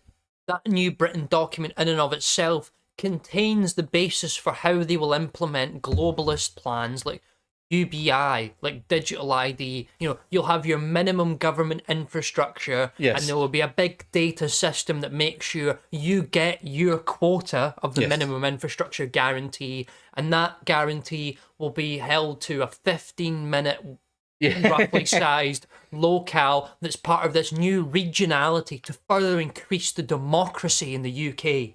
New Britain document in and of itself contains the basis for how they will implement globalist plans like UBI, like digital ID. You know, you'll have your minimum government infrastructure, and there will be a big data system that makes sure you get your quota of the minimum infrastructure guarantee, and that guarantee will be held to a 15-minute roughly sized locale that's part of this new regionality to further increase the democracy in the UK.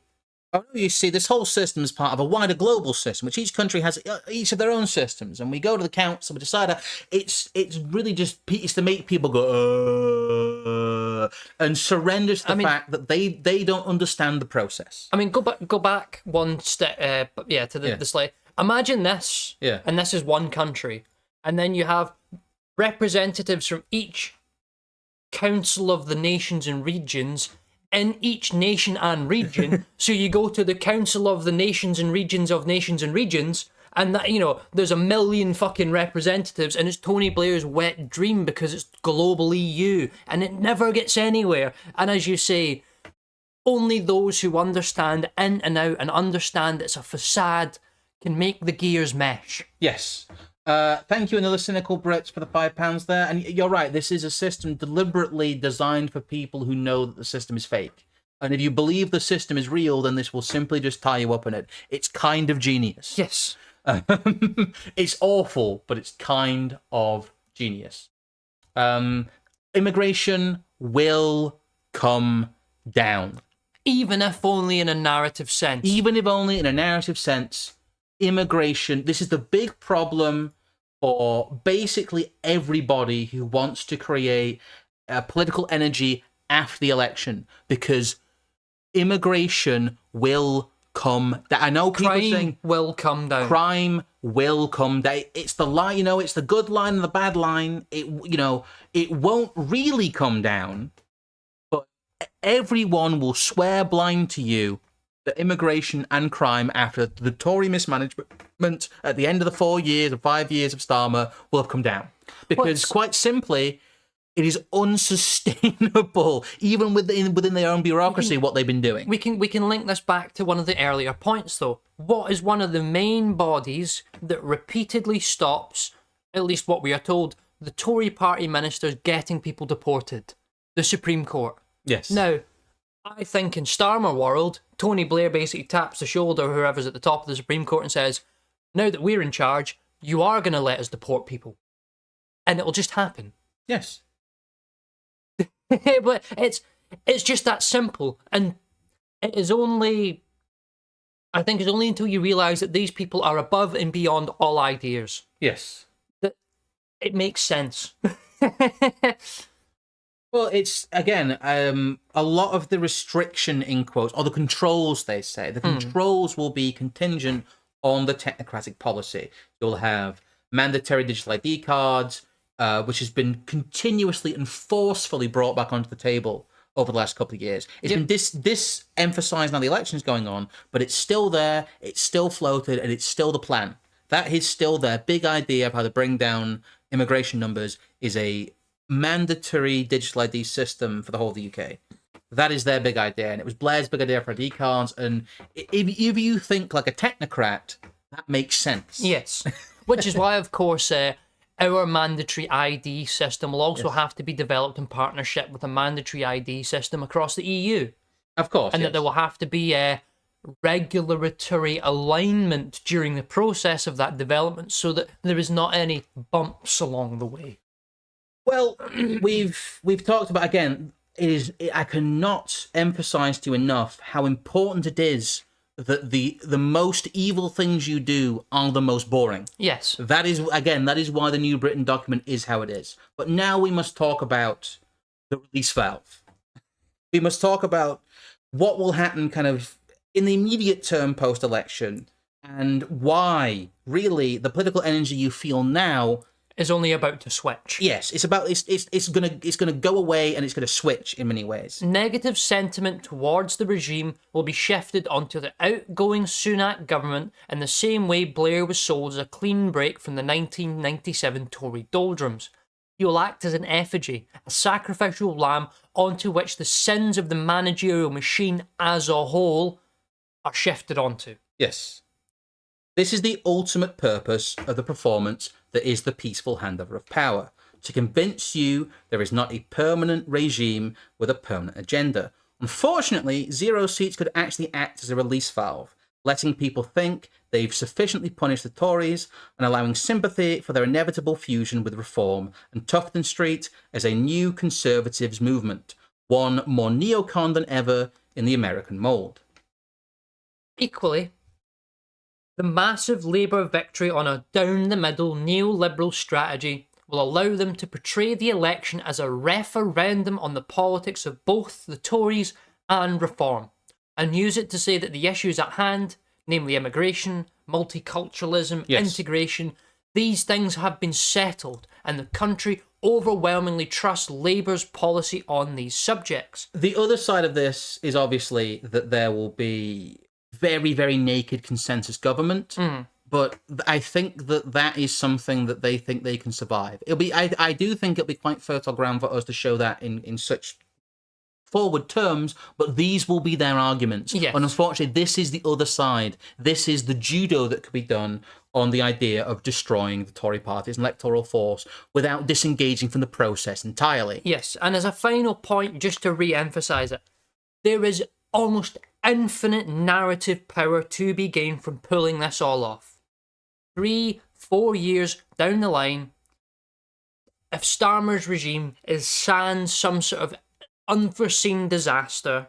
Oh, you see, this whole system is part of a wider global system, which each country has each of their own systems, and we go to the council, we decide it's really just it's to make people go and surrender to the fact that they don't understand the process. I mean, go back one step, to the slide. Imagine this, and this is one country, and then you have representatives from each council of the nations and regions in each nation and region. So you go to the Council of the Nations and Regions of Nations and Regions, and that, you know, there's 1 million fucking representatives, and it's Tony Blair's wet dream because it's global EU, and it never gets anywhere. And as you say, only those who understand in and out and understand it's a facade can make the gears mesh. Yes. Thank you, another cynical Brit, for the £5 there. And you're right, this is a system deliberately designed for people who know that the system is fake. And if you believe the system is real, then this will simply just tie you up in it. It's kind of genius. Yes. It's awful, but it's kind of genius. Immigration will come down. Even if only in a narrative sense. Even if only in a narrative sense. Immigration, this is the big problem for basically everybody who wants to create political energy after the election, because immigration will come down. I know people saying will come down. Crime will come down. It's the line, it's the good line and the bad line. It won't really come down, but everyone will swear blind to you that immigration and crime after the Tory mismanagement at the end of the 4 years or 5 years of Starmer will have come down. Because quite simply, it is unsustainable, even within their own bureaucracy, what they've been doing. We can link this back to one of the earlier points, though. What is one of the main bodies that repeatedly stops, at least what we are told, the Tory party ministers getting people deported? The Supreme Court. Yes. Now, I think in Starmer world, Tony Blair basically taps the shoulder of whoever's at the top of the Supreme Court and says, now that we're in charge, you are going to let us deport people. And it'll just happen. Yes. But it's just that simple. And it is only, I think it's only until you realise that these people are above and beyond all ideas. Yes. That it makes sense. Well, it's, again, a lot of the restriction, in quotes, or the controls, they say, the controls will be contingent on the technocratic policy. You'll have mandatory digital ID cards, which has been continuously and forcefully brought back onto the table over the last couple of years. It's been dis-emphasised now the election's going on, but it's still there, it's still floated, and it's still the plan. That is still their big idea of how to bring down immigration numbers, is a mandatory digital ID system for the whole of the UK. That is their big idea, and it was Blair's big idea for ID cards, and if you think like a technocrat, that makes sense. Yes, which is why, of course, our mandatory ID system will also have to be developed in partnership with a mandatory ID system across the EU. Of course, and that there will have to be a regulatory alignment during the process of that development so that there is not any bumps along the way. Well, we've talked about, again, I cannot emphasize to you enough how important it is that the most evil things you do are the most boring. Yes. That is why the New Britain document is how it is. But now we must talk about the release valve. We must talk about what will happen kind of in the immediate term post-election, and why, really, the political energy you feel now is only about to switch. Yes, it's gonna go away, and it's gonna switch in many ways. Negative sentiment towards the regime will be shifted onto the outgoing Sunak government in the same way Blair was sold as a clean break from the 1997 Tory doldrums. He will act as an effigy, a sacrificial lamb onto which the sins of the managerial machine as a whole are shifted onto. Yes. This is the ultimate purpose of the performance that is the peaceful handover of power, to convince you there is not a permanent regime with a permanent agenda. Unfortunately, zero seats could actually act as a release valve, letting people think they've sufficiently punished the Tories and allowing sympathy for their inevitable fusion with reform and Tufton Street as a new Conservatives movement, one more neocon than ever in the American mould. Equally, the massive Labour victory on a down-the-middle neoliberal strategy will allow them to portray the election as a referendum on the politics of both the Tories and reform, and use it to say that the issues at hand, namely immigration, multiculturalism, integration, these things have been settled, and the country overwhelmingly trusts Labour's policy on these subjects. The other side of this is obviously that there will be very, very naked consensus government, but I think that is something that they think they can survive. It'll be, I do think it'll be quite fertile ground for us to show that in such straightforward terms, but these will be their arguments. Yes. And unfortunately, this is the other side. This is the judo that could be done on the idea of destroying the Tory party's electoral force without disengaging from the process entirely. Yes, and as a final point, just to re-emphasise it, there is almost infinite narrative power to be gained from pulling this all off. 3-4 years down the line, if Starmer's regime is sans some sort of unforeseen disaster,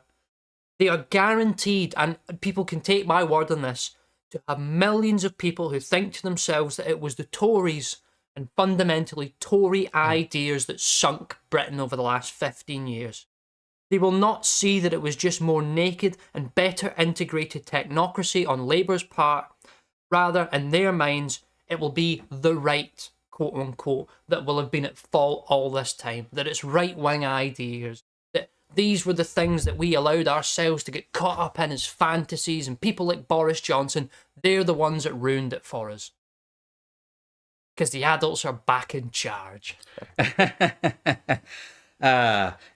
they are guaranteed, and people can take my word on this, to have millions of people who think to themselves that it was the Tories and fundamentally Tory ideas that sunk Britain over the last 15 years. They will not see that it was just more naked and better integrated technocracy on Labour's part. Rather, in their minds, it will be the right, quote unquote, that will have been at fault all this time. That it's right-wing ideas. That these were the things that we allowed ourselves to get caught up in as fantasies, and people like Boris Johnson, they're the ones that ruined it for us. Because the adults are back in charge.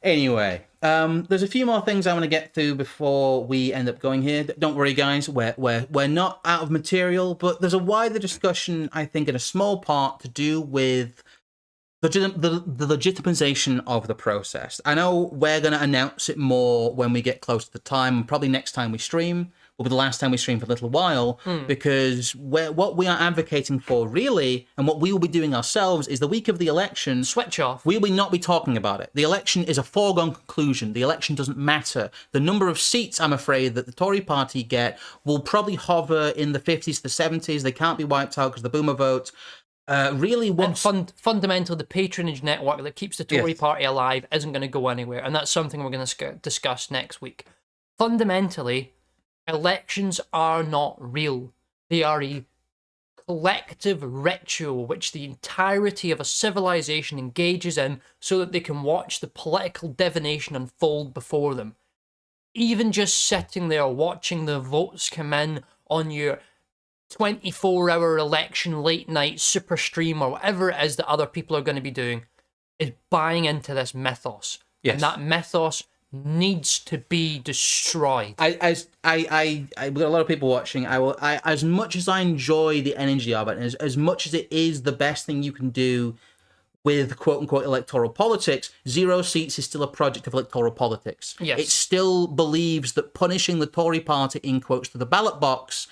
Anyway, there's a few more things I want to get through before we end up going here. Don't worry, guys, we're not out of material, but there's a wider discussion, I think, in a small part to do with the legitimization of the process. I know we're going to announce it more when we get close to the time, probably next time we stream. Will be the last time we stream for a little while, because what we are advocating for, really, and what we will be doing ourselves, is the week of the election. Switch off. We will not be talking about it. The election is a foregone conclusion. The election doesn't matter. The number of seats, I'm afraid, that the Tory party get will probably hover in the 50s to the 70s. They can't be wiped out because the boomer vote. Really, fundamentally, the patronage network that keeps the Tory party alive isn't going to go anywhere, and that's something we're going to discuss next week. Fundamentally, elections are not real. They are a collective ritual which the entirety of a civilization engages in so that they can watch the political divination unfold before them. Even just sitting there watching the votes come in on your 24-hour election late night super stream or whatever it is that other people are going to be doing is buying into this mythos. Yes. And that mythos needs to be destroyed. We've got a lot of people watching. I as much as I enjoy the energy of it, and as much as it is the best thing you can do with quote unquote electoral politics, 0 seats is still a project of electoral politics. Yes. It still believes that punishing the Tory party in quotes to the ballot box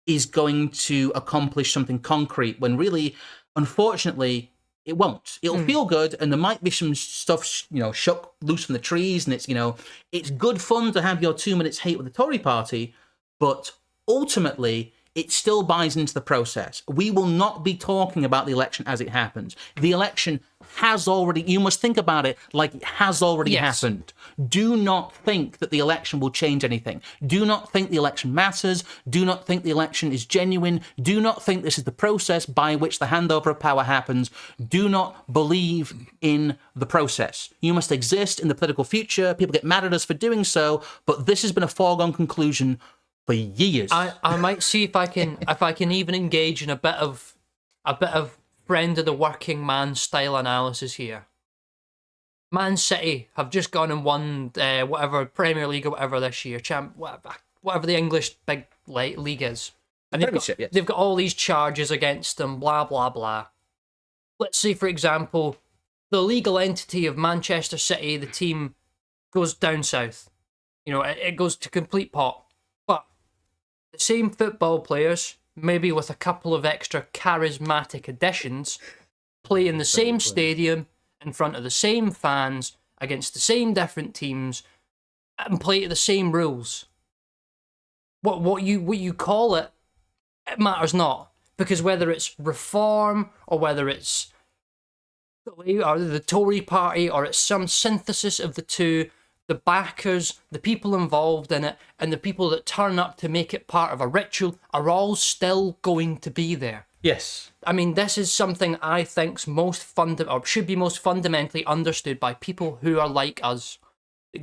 is going to accomplish something concrete, when really, unfortunately, it won't. It'll feel good, and there might be some stuff, shook loose from the trees, and it's good fun to have your 2 minutes hate with the Tory party, but ultimately, it still buys into the process. We will not be talking about the election as it happens. The election has already, you must think about it like it has already happened. Do not think that the election will change anything. Do not think the election matters. Do not think the election is genuine. Do not think this is the process by which the handover of power happens. Do not believe in the process. You must exist in the political future. People get mad at us for doing so, but this has been a foregone conclusion for years. I might see if I can even engage in a bit of friend of the working man style analysis here. Man City have just gone and won whatever Premier League or whatever this year, whatever the English big league is, and they've got all these charges against them, blah blah blah. Let's say, for example, the legal entity of Manchester City, the team, goes down south. It goes to complete pot. The same football players, maybe with a couple of extra charismatic additions, play in the same stadium, in front of the same fans, against the same different teams, and play to the same rules. What you call it, it matters not. Because whether it's reform, or whether it's the Tory party, or it's some synthesis of the two, the backers, the people involved in it, and the people that turn up to make it part of a ritual are all still going to be there. Yes. I mean, this is something I think should be most fundamentally understood by people who are like us.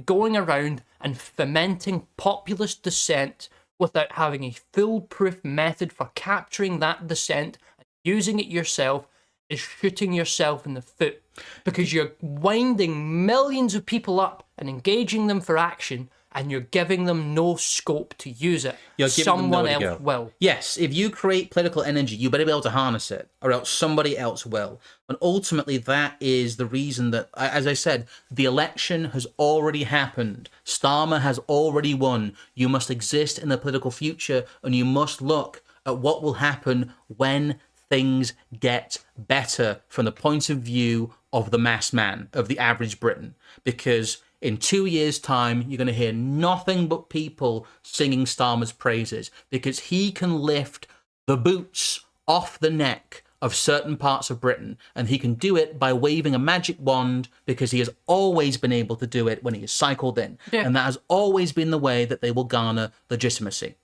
Going around and fomenting populist dissent without having a foolproof method for capturing that dissent and using it yourself is shooting yourself in the foot. Because you're winding millions of people up and engaging them for action, and you're giving them no scope to use it. Someone else will. Yes, if you create political energy, you better be able to harness it, or else somebody else will. And ultimately, that is the reason that, as I said, the election has already happened. Starmer has already won. You must exist in the political future, and you must look at what will happen when things get better from the point of view of the mass man, of the average Briton. Because in 2 years' time, you're going to hear nothing but people singing Starmer's praises, because he can lift the boots off the neck of certain parts of Britain, and he can do it by waving a magic wand, because he has always been able to do it when he is cycled in. Yeah. And that has always been the way that they will garner legitimacy.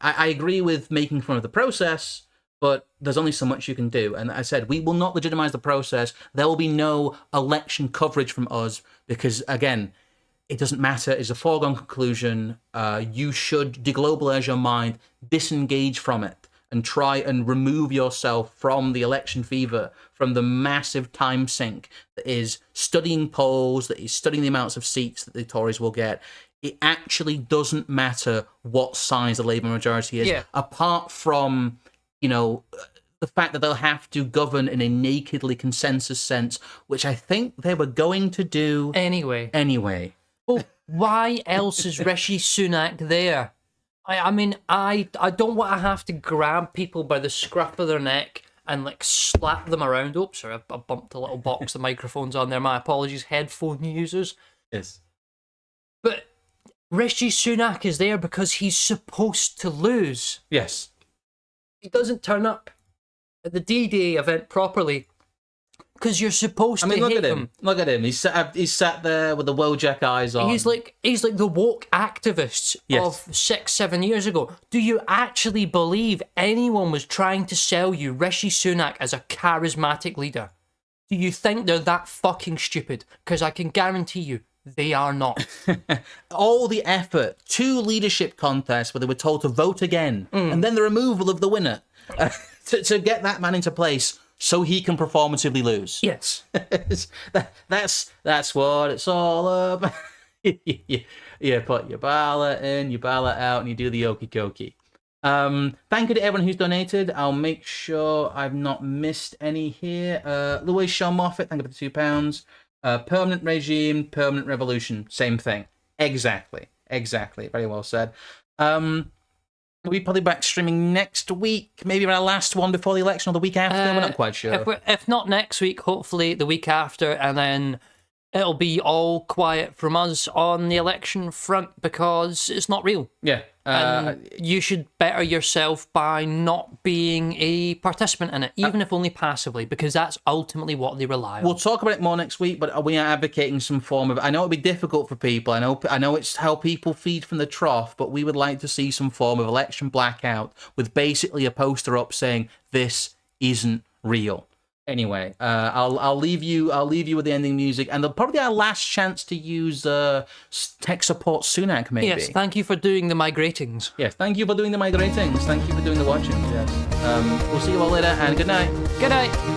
I agree with making fun of the process, but there's only so much you can do. And I said, we will not legitimize the process. There will be no election coverage from us because, again, it doesn't matter. It's a foregone conclusion. You should deglobalize your mind, disengage from it, and try and remove yourself from the election fever, from the massive time sink that is studying polls, that is studying the amounts of seats that the Tories will get. It actually doesn't matter what size the Labour majority is, apart from, the fact that they'll have to govern in a nakedly consensus sense, which I think they were going to do anyway. Well, why else is Rishi Sunak there? I mean, I don't want to have to grab people by the scruff of their neck and slap them around. Oops, sorry, I bumped a little box of microphones on there. My apologies, headphone users. Yes. But Rishi Sunak is there because he's supposed to lose. Yes. He doesn't turn up at the D-Day event properly because you're supposed to hate him. Look at him. He's sat there with the Wojak eyes on. He's like the woke activists of 6-7 years ago. Do you actually believe anyone was trying to sell you Rishi Sunak as a charismatic leader? Do you think they're that fucking stupid? Because I can guarantee you, they are not. All the effort, 2 leadership contests where they were told to vote again, and then the removal of the winner to get that man into place so he can performatively lose. Yes. That's what it's all about. You put your ballot in, your ballot out, and you do the okey dokey. Thank you to everyone who's donated. I'll make sure I've not missed any here. Louis Shaw Moffat, thank you for the £2. Permanent regime, permanent revolution, same thing. Exactly. Very well said. We'll be probably back streaming next week, maybe our last one before the election or the week after. We're not quite sure. If not next week, hopefully the week after, and then it'll be all quiet from us on the election front because it's not real. Yeah. And you should better yourself by not being a participant in it, even if only passively, because that's ultimately what they rely on. We'll talk about it more next week, but we are advocating some form of... I know it'll be difficult for people. I know it's how people feed from the trough, but we would like to see some form of election blackout with basically a poster up saying, this isn't real. Anyway, I'll leave you with the ending music, and probably our last chance to use tech support Sunak, maybe. Yes, thank you for doing the migratings. Yes, thank you for doing the migratings. Thank you for doing the watching. Yes. We'll see you all later, and good night. Good night.